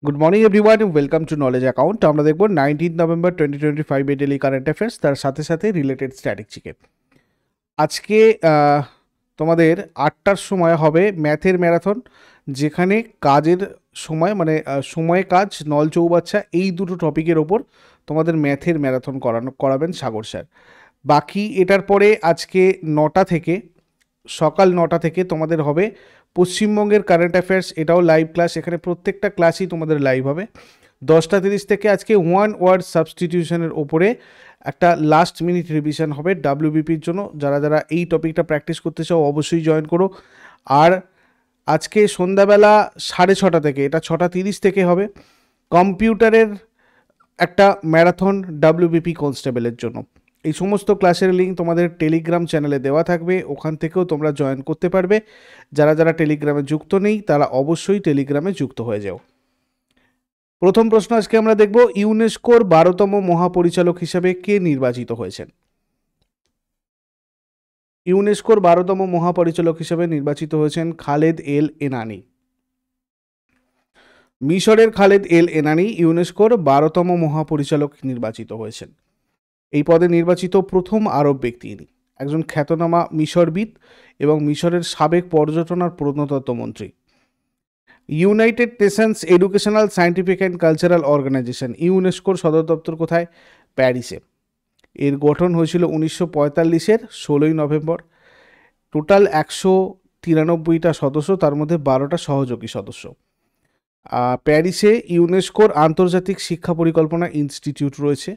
Good morning everyone, welcome to knowledge account. আমরা দেখব 19 November 2025 daily current affairs, তার সাথে সাথে রিলেটেড স্ট্র্যাটেজিকে। আজকে তোমাদের 8টার সময় হবে ম্যাথের ম্যারাথন, যেখানে কাজের সময় মানে সময় কাজ নল চৌবাচ্চা এই দুটো টপিকের ওপর তোমাদের ম্যাথের ম্যারাথন করাবেন সাগর স্যার। বাকি এটার পরে আজকে সকাল 9টা থেকে তোমাদের হবে পশ্চিমবঙ্গের কারেন্ট অ্যাফেয়ার্স, এটাও লাইভ ক্লাস। এখানে প্রত্যেকটা ক্লাসই তোমাদের লাইভ হবে। 10টা 30 থেকে আজকে ওয়ান ওয়ার্ড সাবস্টিটিউশনের ওপরে একটা লাস্ট মিনিট রিভিশন হবে ডাব্লিউবিপির জন্য। যারা যারা এই টপিকটা প্র্যাকটিস করতে চাও অবশ্যই জয়েন করো। আর আজকে সন্ধ্যাবেলা 6:30 থেকে, এটা 6টা 30 থেকে হবে, কম্পিউটারের একটা ম্যারাথন ডাব্লিউবিপি কনস্টেবলের জন্য। এই সমস্ত ক্লাসের লিঙ্ক তোমাদের টেলিগ্রাম চ্যানেলে দেওয়া থাকবে, ওখান থেকেও তোমরা জয়েন করতে পারবে। যারা যারা টেলিগ্রামে যুক্ত নেই তারা অবশ্যই টেলিগ্রামে যুক্ত হয়ে যাও। প্রথম প্রশ্ন আজকে আমরা দেখব, ইউনেস্কোর 12তম মহাপরিচালক হিসেবে কে নির্বাচিত হয়েছেন? ইউনেস্কোর 12তম মহাপরিচালক হিসেবে নির্বাচিত হয়েছেন খালেদ এল এনানি। মিশরের খালেদ এল এনানি ইউনেস্কোর 12তম মহাপরিচালক নির্বাচিত হয়েছেন। এই পদে নির্বাচিত প্রথম আরব ব্যক্তি ইনি। একজন খ্যাতনামা মিশরবিদ এবং মিশরের সাবেক পর্যটন আর প্রত্নতত্ত্ব মন্ত্রী। United Nations Educational Scientific and Cultural Organization, ইউনেস্কোর সদর দপ্তর কোথায়? প্যারিসে। এর গঠন হয়েছিল 1945-এর 16ই নভেম্বর। টোটাল 193টা সদস্য, তার মধ্যে 12টা সহযোগী সদস্য। প্যারিসে ইউনেস্কোর আন্তর্জাতিক শিক্ষা পরিকল্পনা ইনস্টিটিউট রয়েছে।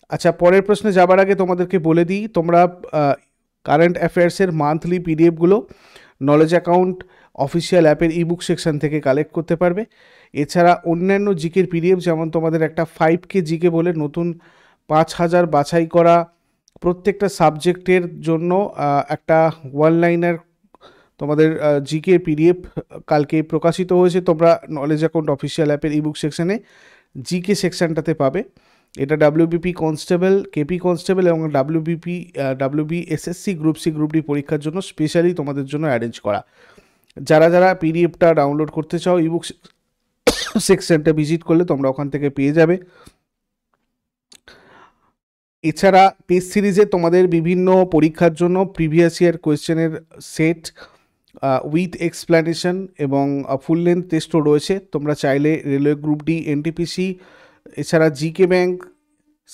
আচ্ছা, পরের প্রশ্নে যাবার আগে তোমাদেরকে বলে দিই, তোমরা কারেন্ট অ্যাফেয়ার্সের মান্থলি পিডিএফগুলো নলেজ অ্যাকাউন্ট অফিসিয়াল অ্যাপের ইবুক সেকশন থেকে কালেক্ট করতে পারবে। এছাড়া অন্যান্য জিকের পিডিএফ, যেমন তোমাদের একটা 5K জিকে বলে নতুন 5000 বাছাই করা প্রত্যেকটা সাবজেক্টের জন্য একটা ওয়ান লাইনার তোমাদের জিকে পিডিএফ কালকে প্রকাশিত হয়েছে। তোমরা নলেজ অ্যাকাউন্ট অফিসিয়াল অ্যাপের ইবুক সেকশনে জিকে সেকশনটাতে পাবে। এটা ডাব্লিউবিপি কনস্টেবল, কেপি কনস্টেবল এবং WB SSC group C group D পরীক্ষার জন্য স্পেশালি তোমাদের জন্য অ্যারেঞ্জ করা। যারা যারা পিডিএফটা ডাউনলোড করতে চাও ইবুক সেকশনটা ভিজিট করলে তোমরা ওখান থেকে পেয়ে যাবে। এছাড়া টেস্ট সিরিজে তোমাদের বিভিন্ন পরীক্ষার জন্য প্রিভিয়াস ইয়ার কোয়েশ্চেনের সেট উইথ এক্সপ্ল্যানেশন এবং ফুল লেন্থ টেস্টও রয়েছে। তোমরা চাইলে রেলওয়ে গ্রুপ ডি, এনটিপিসি, এছাড়া জিকে ব্যাংক,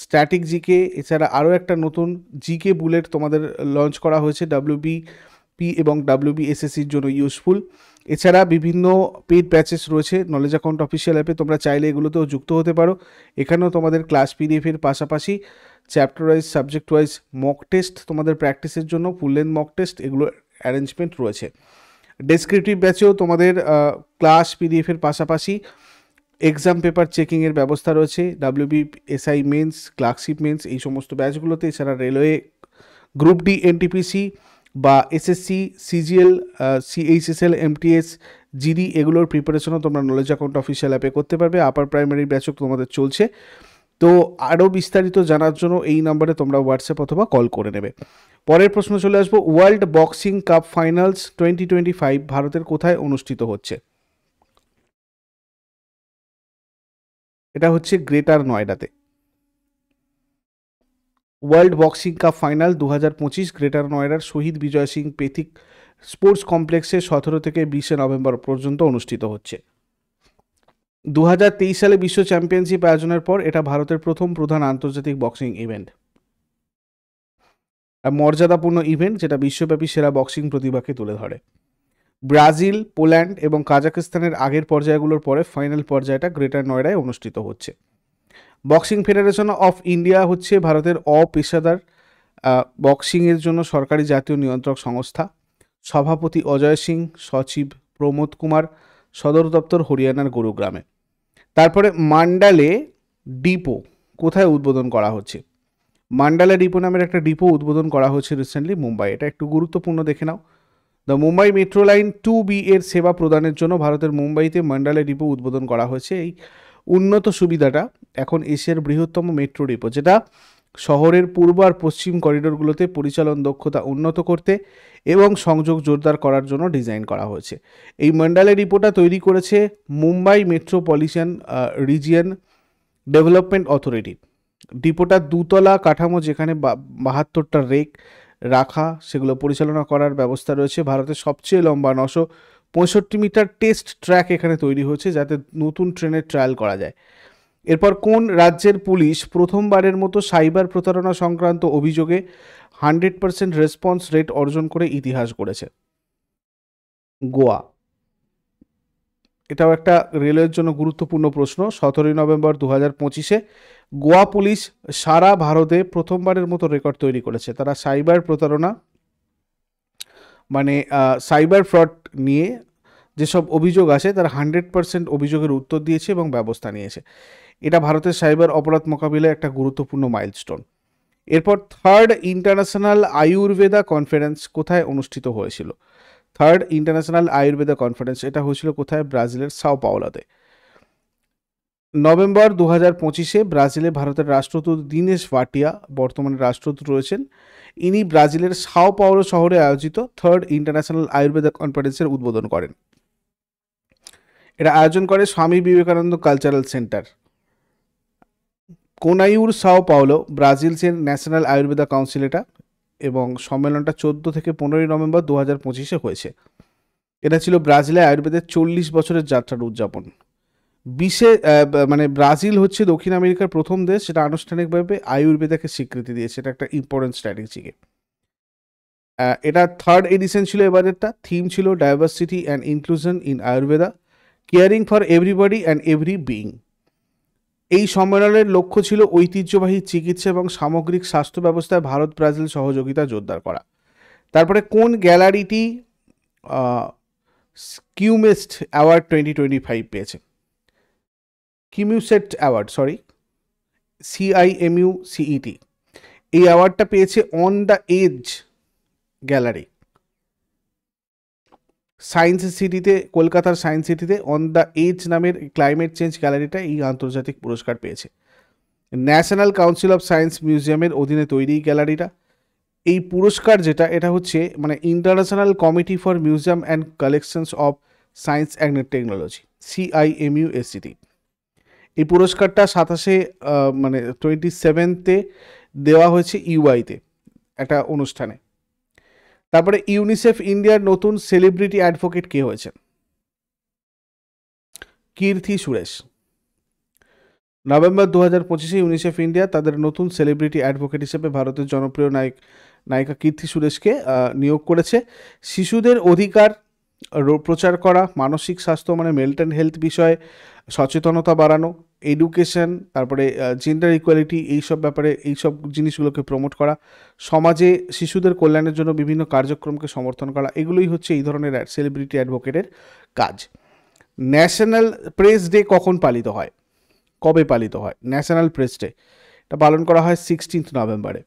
স্ট্যাটিক জিকে, এছাড়া আরও একটা নতুন জিকে বুলেট তোমাদের লঞ্চ করা হয়েছে ডাব্লিউবিপি এবং ডাব্লিউবিএসএসসির জন্য ইউজফুল। এছাড়া বিভিন্ন পেড ব্যাচেস রয়েছে নলেজ অ্যাকাউন্ট অফিসিয়াল অ্যাপে, তোমরা চাইলে এগুলোতেও যুক্ত হতে পারো। এখানেও তোমাদের ক্লাস পিডিএফের পাশাপাশি chapter wise, subject wise mock test, তোমাদের প্র্যাকটিসের জন্য ফুল লেন্থ মক টেস্ট, এগুলো অ্যারেঞ্জমেন্ট রয়েছে। ডেসক্রিপটিভ ব্যাচেও তোমাদের ক্লাস পিডিএফের পাশাপাশি এক্সাম পেপার চেকিংয়ের ব্যবস্থা রয়েছে। ডাব্লিউবিএসআই মেন্স, ক্লার্কশিপ মেন্স, এই সমস্ত ব্যাচগুলোতে। এছাড়া রেলওয়ে গ্রুপ ডি, এনটিপিসি বা SSC, CGL, CHSL, MTS, GD, এগুলোর প্রিপারেশনও তোমরা নলেজ অ্যাকাউন্ট অফিসিয়াল অ্যাপে করতে পারবে। আপার প্রাইমারি ব্যাচও তোমাদের চলছে। তো আরও বিস্তারিত জানার জন্য এই নাম্বারে তোমরা হোয়াটসঅ্যাপ অথবা কল করে নেবে। পরের প্রশ্ন চলে আসবো, ওয়ার্ল্ড বক্সিং কাপ ফাইনালস 2025 ভারতের কোথায় অনুষ্ঠিত হচ্ছে? এটা হচ্ছে গ্রেটার নয়ডাতে। World boxing cup final 2025 greater নয়ডার শহীদ বিজয় সিং পেথিক স্পোর্টস কমপ্লেক্সে 17 থেকে 20 নভেম্বর পর্যন্ত অনুষ্ঠিত হচ্ছে। 2023 সালে বিশ্ব চ্যাম্পিয়নশিপ আয়োজনের পর এটা ভারতের প্রথম প্রধান আন্তর্জাতিক বক্সিং ইভেন্ট, মর্যাদাপূর্ণ ইভেন্ট যেটা বিশ্বব্যাপী সেরা বক্সিং প্রতিভাকে তুলে ধরে। ব্রাজিল, পোল্যান্ড এবং কাজাকিস্তানের আগের পর্যায়গুলোর পরে ফাইনাল পর্যায়টা গ্রেটার নয়ডায় অনুষ্ঠিত হচ্ছে। বক্সিং ফেডারেশন অফ ইন্ডিয়া হচ্ছে ভারতের অপেশাদার বক্সিংয়ের জন্য সরকারি জাতীয় নিয়ন্ত্রক সংস্থা। সভাপতি অজয় সিং, সচিব প্রমোদ কুমার, সদর দপ্তর হরিয়ানার গুরুগ্রামে। তারপরে মান্ডালে ডিপো কোথায় উদ্বোধন করা হচ্ছে? মান্ডালা ডিপো নামের একটা ডিপো উদ্বোধন করা হয়েছে রিসেন্টলি মুম্বাই। এটা একটু গুরুত্বপূর্ণ, দেখে নাও। The Mumbai metro line 2B এর সেবা প্রদানের জন্য ভারতের মুম্বাইতে মান্ডালা ডিপো উদ্বোধন করা হয়েছে। এই উন্নত সুবিধাটা এখন এশিয়ার বৃহত্তম মেট্রো ডিপো, যেটা শহরের পূর্ব আর পশ্চিম করিডোরগুলোতে পরিচালন দক্ষতা উন্নত করতে এবং সংযোগ জোরদার করার জন্য ডিজাইন করা হয়েছে। এই মন্ডালে ডিপোটা তৈরি করেছে Mumbai metropolitan region development authority. ডিপোটার দুতলা কাঠামো, যেখানে 72টা রেক রাখা, সেগুলো পরিচালনা করার ব্যবস্থা রয়েছে। ভারতের সবচেয়ে লম্বা 965 মিটার টেস্ট ট্র্যাক এখানে তৈরি হয়েছে, যাতে নতুন ট্রেনের ট্রায়াল করা যায়। এরপর কোন রাজ্যের পুলিশ প্রথমবারের মতো সাইবার প্রতারণা সংক্রান্ত অভিযোগে 100% রেসপন্স রেট অর্জন করে ইতিহাস গড়েছে? গোয়া। এটাও একটা রেলওয়ের জন্য গুরুত্বপূর্ণ প্রশ্ন। 17 নভেম্বর 2025 গোয়া পুলিশ সারা ভারতে প্রথমবারের মতো রেকর্ড তৈরি করেছে। তারা সাইবার প্রতারণা মানে সাইবার ফ্রড নিয়ে যেসব অভিযোগ আসে তারা 100% অভিযোগের উত্তর দিয়েছে এবং ব্যবস্থা নিয়েছে। এটা ভারতের সাইবার অপরাধ মোকাবিলায় একটা গুরুত্বপূর্ণ মাইলস্টোন। এরপর থার্ড ইন্টারন্যাশনাল আয়ুর্বেদা কনফারেন্স কোথায় অনুষ্ঠিত হয়েছিল? থার্ড ইন্টারন্যাশনাল আয়ুর্বেদা কনফারেন্স এটা হয়েছিল কোথায়? ব্রাজিলের সাও পাওলোতে। নভেম্বর 2025 ব্রাজিলে ভারতের রাষ্ট্রদূত দীনেশ ভাটিয়া বর্তমানে রাষ্ট্রদূত রয়েছেন। ইনি ব্রাজিলের সাও পাওলো শহরে আয়োজিত থার্ড ইন্টারন্যাশনাল আয়ুর্বেদা কনফারেন্সের উদ্বোধন করেন। এটা আয়োজন করে স্বামী বিবেকানন্দ কালচারাল সেন্টার। কোনাইউর সাও পাওলো ব্রাজিলের ন্যাশনাল আয়ুর্বেদা কাউন্সিল এটা, এবং সম্মেলনটা 14 থেকে 15 নভেম্বর 2025 হয়েছে। এটা ছিল ব্রাজিলে আয়ুর্বেদের 40 বছরের যাত্রার উদযাপন। ব্রাজিল হচ্ছে দক্ষিণ আমেরিকার প্রথম দেশ যেটা আনুষ্ঠানিকভাবে আয়ুর্বেদাকে স্বীকৃতি দিয়েছে। এটা একটা ইম্পর্টেন্ট স্ট্র্যাটেজিকে। এটা থার্ড এডিশন ছিল এবারেরটা। থিম ছিল diversity and inclusion in Ayurveda, caring for everybody and every being. এই সম্মেলনের লক্ষ্য ছিল ঐতিহ্যবাহী চিকিৎসা এবং সামগ্রিক স্বাস্থ্য ব্যবস্থায় ভারত ব্রাজিল সহযোগিতা জোরদার করা। তারপরে কোন গ্যালারিটি কিউমেস্ট অ্যাওয়ার্ড 2025 পেয়েছে? কিমিউসেট অ্যাওয়ার্ড, CIMUCET। এই অ্যাওয়ার্ডটা পেয়েছে on the edge gallery, science সিটিতে, কলকাতার সায়েন্স সিটিতে অন দ্য এজ নামের ক্লাইমেট চেঞ্জ গ্যালারিটা এই আন্তর্জাতিক পুরস্কার পেয়েছে। ন্যাশনাল কাউন্সিল অফ সায়েন্স মিউজিয়ামের অধীনে তৈরি এই গ্যালারিটা। এই পুরস্কার যেটা, এটা হচ্ছে international committee for museum and collections of science and technology, CIMUSCT। এই পুরস্কারটা 27 দেওয়া হয়েছে ইউআইতে একটা অনুষ্ঠানে। তারপরে ইউনিসেফ ইন্ডিয়ার নতুন সেলিব্রিটি অ্যাডভোকেট কে হয়েছেন? কীর্তি সুরেশ। নভেম্বর 2025 ইউনিসেফ ইন্ডিয়া তাদের নতুন সেলিব্রিটি অ্যাডভোকেট হিসেবে ভারতের জনপ্রিয় নায়িকা কীর্তি সুরেশকে নিয়োগ করেছে। শিশুদের অধিকার প্রচার করা, মানসিক স্বাস্থ্য মেন্টাল হেলথ বিষয়ে সচেতনতা বাড়ানো, এডুকেশন, তারপরে জেন্ডার ইকুয়ালিটি, এইসব ব্যাপারে এইসব জিনিসগুলোকে প্রমোট করা, সমাজে শিশুদের কল্যাণের জন্য বিভিন্ন কার্যক্রমকে সমর্থন করা, এগুলোই হচ্ছে এই ধরনের সেলিব্রিটি অ্যাডভোকেটের কাজ। ন্যাশনাল প্রেস ডে কখন পালিত হয়? কবে পালিত হয় ন্যাশনাল প্রেস ডে? এটা পালন করা হয় 16 নভেম্বরে।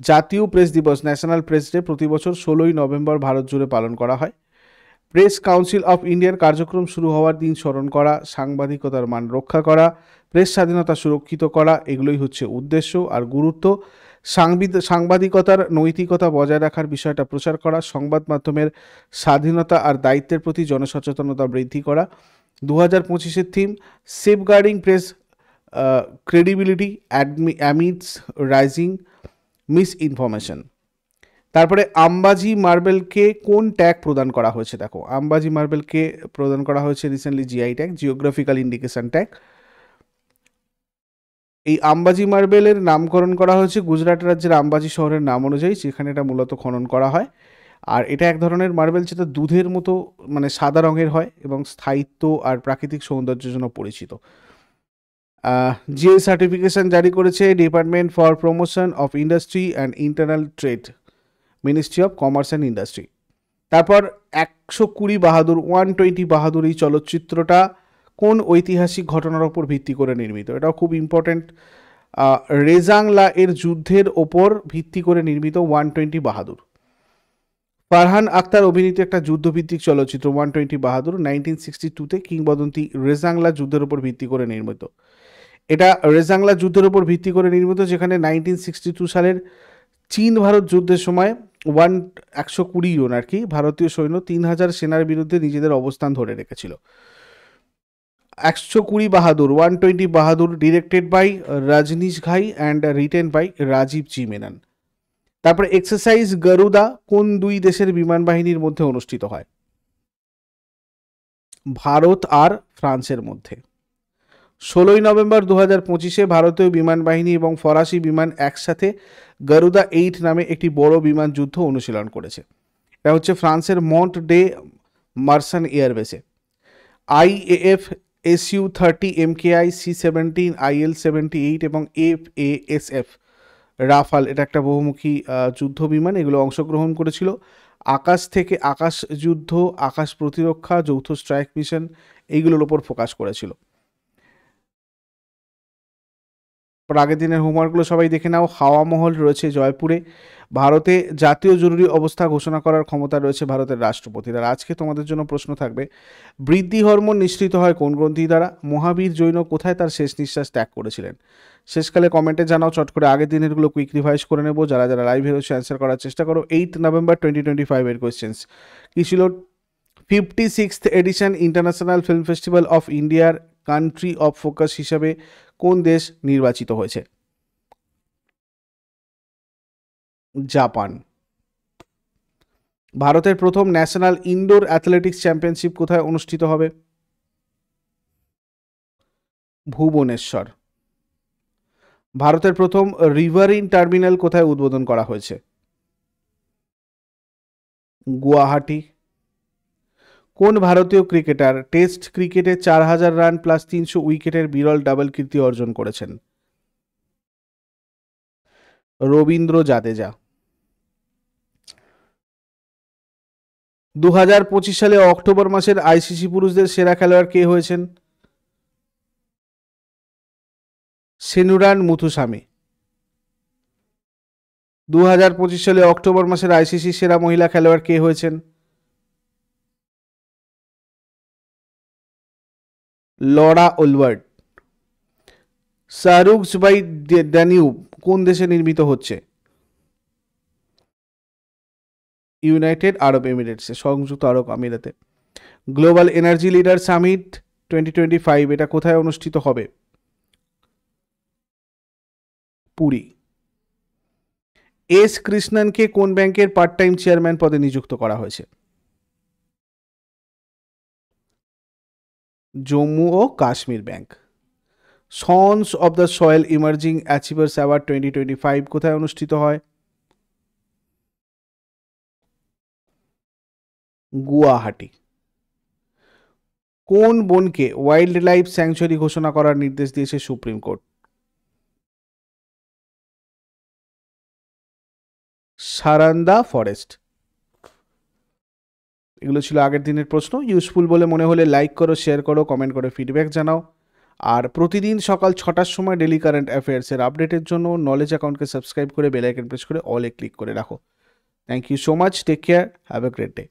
জাতীয় প্রেস দিবস, ন্যাশনাল প্রেস ডে প্রতি বছর 16 নভেম্বর ভারত জুড়ে পালন করা হয়। প্রেস কাউন্সিল অফ ইন্ডিয়ার কার্যক্রম শুরু হওয়ার দিন স্মরণ করা, সাংবাদিকতার মান রক্ষা করা, প্রেস স্বাধীনতা সুরক্ষিত করা, এগুলোই হচ্ছে উদ্দেশ্য আর গুরুত্ব। সাংবাদিকতার নৈতিকতা বজায় রাখার বিষয়টা প্রচার করা, সংবাদ মাধ্যমের স্বাধীনতা আর দায়িত্বের প্রতি জনসচেতনতা বৃদ্ধি করা। 2025 theme safeguarding press credibility অ্যামিডস rising miss information. তারপরে আম্বাজি মার্বেলকে কোন ট্যাগ প্রদান করা হয়েছে? দেখো, আম্বাজি মার্বেলকে প্রদান করা হয়েছে recently GI tag, geographical indication tag. এই আম্বাজি মার্বেলের নামকরণ করা হয়েছে গুজরাট রাজ্যের আম্বাজি শহরের নাম অনুযায়ী, যেখানে এটা মূলত খনন করা হয়। আর এটা এক ধরনের মার্বেল যেটা দুধের মতো সাদা রঙের হয় এবং স্থায়িত্ব আর প্রাকৃতিক সৌন্দর্যের জন্য পরিচিত। GI সার্টিফিকেশন জারি করেছে department for promotion of industry and internal trade, ministry of commerce and industry. তারপর 120 বাহাদুর, 120 বাহাদুর এই চলচ্চিত্রটা কোন ঐতিহাসিক ঘটনার ওপর ভিত্তি করে নির্মিত? এটাও খুব ইম্পর্টেন্ট। রেজাংলা এর যুদ্ধের ওপর ভিত্তি করে নির্মিত 120 বাহাদুর। ফারহান আখতার অভিনীত একটা যুদ্ধভিত্তিক চলচ্চিত্র 120 বাহাদুর 1962 কিংবদন্তি রেজাংলা যুদ্ধের ওপর ভিত্তি করে নির্মিত। এটা রেজাংলা যুদ্ধের উপর ভিত্তি করে নির্মিত, যেখানে 1962 সালের চীন ভারত যুদ্ধের সময় 120 জন আর কি ভারতীয় সৈন্য 3000 সেনার বিরুদ্ধে নিজেদের অবস্থান ধরে রেখেছিল। 120 Bahadur 120 Bahadur directed by Razneesh Ghai and written by Rajeev G Menon. তারপরে এক্সারসাইজ গরুদা কোন দুই দেশের বিমান বাহিনীর মধ্যে অনুষ্ঠিত হয়? ভারত আর ফ্রান্সের মধ্যে। 16 নভেম্বর 2025 ভারতীয় বিমান বাহিনী এবং ফরাসি বিমান একসাথে গরুদা 8 নামে একটি বড় বিমান যুদ্ধ অনুশীলন করেছে। এটা হচ্ছে ফ্রান্সের মন্ট ডে মার্সান এয়ারবেসে। IAF SU-30 MKI C-17 IL-78 এবং FASF রাফাল, এটা একটা বহুমুখী যুদ্ধ বিমান, এগুলো অংশগ্রহণ করেছিল। আকাশ থেকে আকাশ যুদ্ধ, আকাশ প্রতিরক্ষা, যৌথ স্ট্রাইক মিশন, এইগুলোর ওপর ফোকাস করেছিল। আগের দিনের হোমওয়ার্কগুলো সবাই দেখে নাও। হাওয়া মহল রয়েছে জয়পুরে। ভারতে জাতীয় জরুরি অবস্থা ঘোষণা করার ক্ষমতা রয়েছে ভারতের রাষ্ট্রপতির। আর আজকে তোমাদের জন্য প্রশ্ন থাকবে, বৃদ্ধি হরমোন নিঃসৃত হয় কোন গ্রন্থি দ্বারা? মহাবীর জৈন কোথায় তার শেষ নিঃশ্বাস ত্যাগ করেছিলেন? শেষকালে কমেন্টে জানাও। চট করে আগের দিনেরগুলো কুইক রিভাইজ করে নেবো। যারা যারা লাইভ হচ্ছে অ্যান্সার করার চেষ্টা করো। 8 নভেম্বর 2025 এর কোয়েশ্চেন্স কী ছিল? 56th edition International Film Festival of ইন্ডিয়ার কান্ট্রি অফ ফোকাস হিসাবে কোন দেশ নির্বাচিত হয়েছে? জাপান। ভারতের প্রথম ন্যাশনাল ইনডোর অ্যাথলেটিক্স চ্যাম্পিয়নশিপ কোথায় অনুষ্ঠিত হবে? ভুবনেশ্বর। ভারতের প্রথম রিভারিন টার্মিনাল কোথায় উদ্বোধন করা হয়েছে? গুয়াহাটি। কোন ভারতীয় ক্রিকেটার টেস্ট ক্রিকেটে 4000 রান প্লাস 300 উইকেটের বিরল ডাবল কীর্তি অর্জন করেছেন? রবীন্দ্র জাদেজা। 2025 সালে অক্টোবর মাসের ICC পুরুষদের সেরা খেলোয়াড় কে হয়েছেন? সেনুরান মুথুসামি। 2025 সালে অক্টোবর মাসের ICC সেরা মহিলা খেলোয়াড় কে হয়েছেন? লরা ওলওয়ার্ড। শাহরুখস বাই ড্যানিউব কোন দেশে নির্মিত হচ্ছে? ইউনাইটেড আরব এমিরেটসে, সংযুক্ত আরব আমিরাতে। গ্লোবাল এনার্জি লিডার সামিট 2025 এটা কোথায় অনুষ্ঠিত হবে? পুরী। এস কৃষ্ণনকে কোন ব্যাংকের পার্ট টাইম চেয়ারম্যান পদে নিযুক্ত করা হয়েছে? জম্মু ও Kashmir bank. Sons of the soil emerging achievers award 2025 কোথায় অনুষ্ঠিত হয়? গুয়াহাটি। কোন বনকে ওয়াইল্ড লাইফ স্যাংচুয়ারি ঘোষণা করার নির্দেশ দিয়েছে সুপ্রিম কোর্ট? সারান্দা ফরেস্ট। এগুলো ছিল আগের দিনের প্রশ্ন। ইউজফুল বলে মনে হলে লাইক করো, শেয়ার করো, কমেন্ট করে ফিডব্যাক জানাও। আর প্রতিদিন সকাল 6টার সময় ডেলি কারেন্ট অ্যাফেয়ার্সের আপডেটের জন্য নলেজ অ্যাকাউন্টকে সাবস্ক্রাইব করে বেল আইকন প্রেস করে অলে ক্লিক করে রাখো। Thank you so much, take care, have a great day.